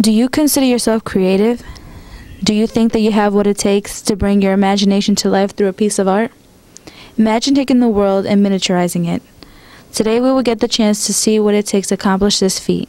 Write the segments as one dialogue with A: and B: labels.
A: Do you consider yourself creative? Do you think that you have what it takes to bring your imagination to life through a piece of art? Imagine taking the world and miniaturizing it. Today we will get the chance to see what it takes to accomplish this feat.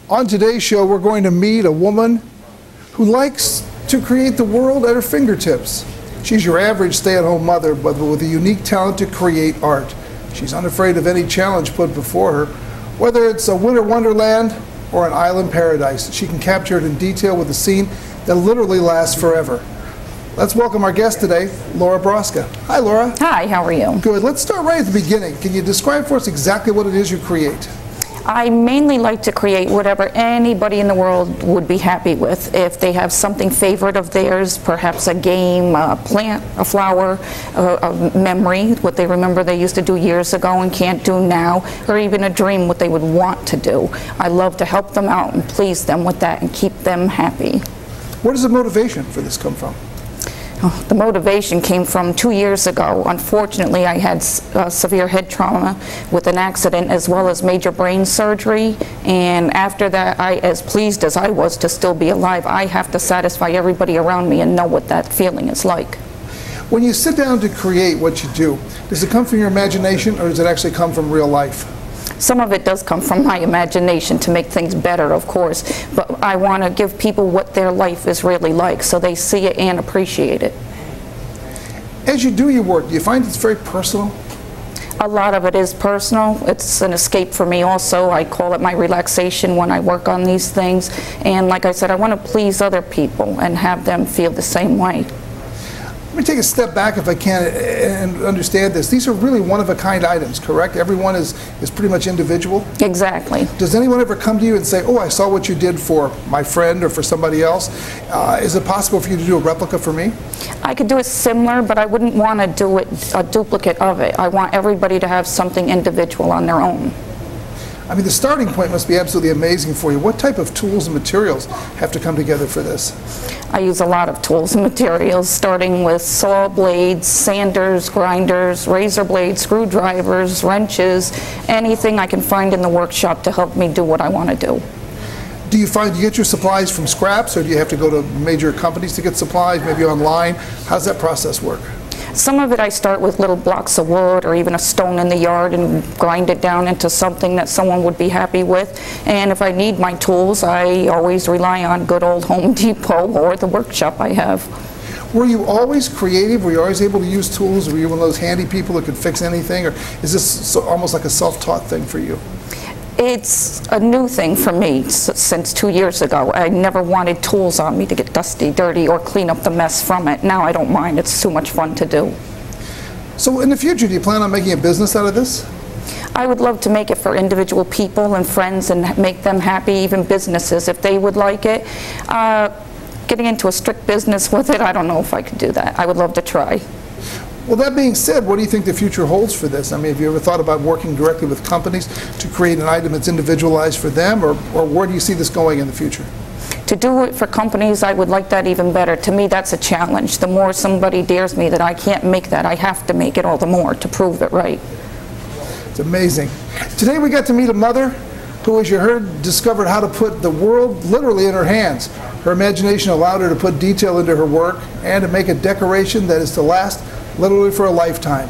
B: On today's show, we're going to meet a woman who likes to create the world at her fingertips. She's your average stay-at-home mother, but with a unique talent to create art. She's unafraid of any challenge put before her. Whether it's a winter wonderland or an island paradise, she can capture it in detail with a scene that literally lasts forever. Let's welcome our guest today, Laura Brosca. Hi, Laura.
C: Hi, how are you?
B: Good. Let's start right at the beginning. Can you describe for us exactly what it is you create?
C: I mainly like to create whatever anybody in the world would be happy with. If they have something favorite of theirs, perhaps a game, a plant, a flower, a memory, what they remember they used to do years ago and can't do now, or even a dream, what they would want to do. I love to help them out and please them with that and keep them happy.
B: Where does the motivation for this come from?
C: The motivation came from 2 years ago. Unfortunately, I had severe head trauma with an accident as well as major brain surgery, and after that, as pleased as I was to still be alive, I have to satisfy everybody around me and know what that feeling is like.
B: When you sit down to create what you do, does it come from your imagination or does it actually come from real life?
C: Some of it does come from my imagination to make things better, of course, but I want to give people what their life is really like so they see it and appreciate it.
B: As you do your work, do you find it's very personal?
C: A lot of it is personal. It's an escape for me also. I call it my relaxation when I work on these things. And like I said, I want to please other people and have them feel the same way.
B: Let me take a step back if I can and understand this. These are really one-of-a-kind items, correct? Everyone is pretty much individual?
C: Exactly.
B: Does anyone ever come to you and say, oh, I saw what you did for my friend or for somebody else? Is it possible for you to do a replica for me?
C: I could do it similar, but I wouldn't want to do it a duplicate of it. I want everybody to have something individual on their own.
B: I mean, the starting point must be absolutely amazing for you. What type of tools and materials have to come together for this?
C: I use a lot of tools and materials, starting with saw blades, sanders, grinders, razor blades, screwdrivers, wrenches, anything I can find in the workshop to help me do what I want to do.
B: Do you find you get your supplies from scraps, or do you have to go to major companies to get supplies, maybe online? How does that process work?
C: Some of it I start with little blocks of wood or even a stone in the yard and grind it down into something that someone would be happy with. And if I need my tools, I always rely on good old Home Depot or the workshop I have.
B: Were you always creative? Were you always able to use tools? Were you one of those handy people that could fix anything? Or is this almost like a self-taught thing for you?
C: It's a new thing for me since 2 years ago. I never wanted tools on me to get dusty, dirty, or clean up the mess from it. Now I don't mind. It's too much fun to do.
B: So in the future, do you plan on making a business out of this?
C: I would love to make it for individual people and friends and make them happy, even businesses, if they would like it. Getting into a strict business with it, I don't know if I could do that. I would love to try.
B: Well, that being said, what do you think the future holds for this? I mean, have you ever thought about working directly with companies to create an item that's individualized for them, or where do you see this going in the future?
C: To do it for companies, I would like that even better. To me, that's a challenge. The more somebody dares me that I can't make that, I have to make it all the more to prove it right.
B: It's amazing. Today we got to meet a mother who, as you heard, discovered how to put the world literally in her hands. Her imagination allowed her to put detail into her work and to make a decoration that is to last literally for a lifetime.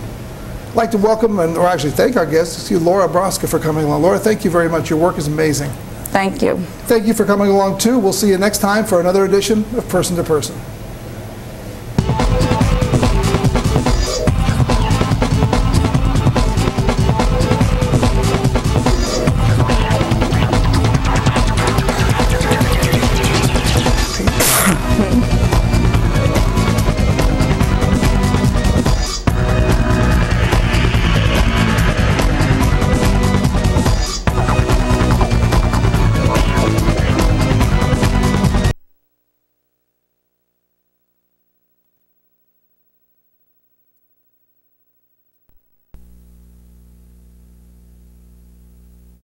B: I'd like to welcome, or actually thank our guest, Laura Brosca, for coming along. Laura, thank you very much. Your work is amazing.
C: Thank you.
B: Thank you for coming along too. We'll see you next time for another edition of Person to Person.